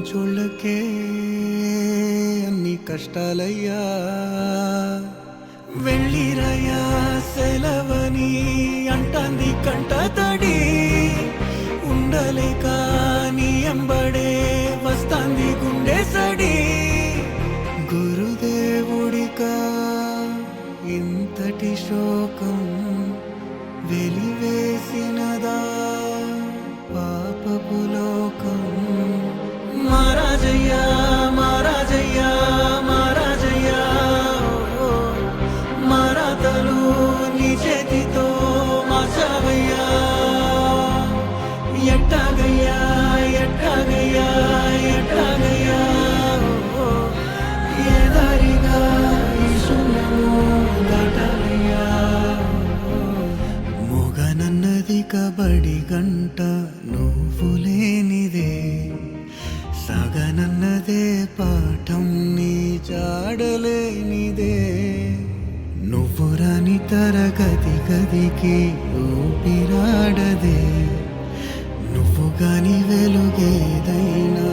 మంచోళ్ళకే అన్ని కష్టాలయ్యా వెళ్ళిరయ్యా సెలవని అంటాంది కంట తడి ఉండలేక నీ ఎంబడే వస్తాంది గుండె సడి గురుదేవుడికా ఇంతటి శోకం వెలివేసినదా పాపపు లోకం మహారాజయ్యా మహారాజయ్యా మహారాజయ్యా మరాతలు నీ చేతితో మార్చావయ్యా ఎట్టాగయ్యా ఎట్టాగయ్యా ఎట్టాగయ్యా ఏ దారిగా ఈ శూన్యము దాటాలయ్యా మొగనన్నది కబడి గంట నువ్వు లేనిదే సగనన్నదే పాఠం నీ జాడలేనిదే నువ్వు రాని తరగతి గదికి ఊపిరాడదే నువ్వు గాని వెలుగేదైనా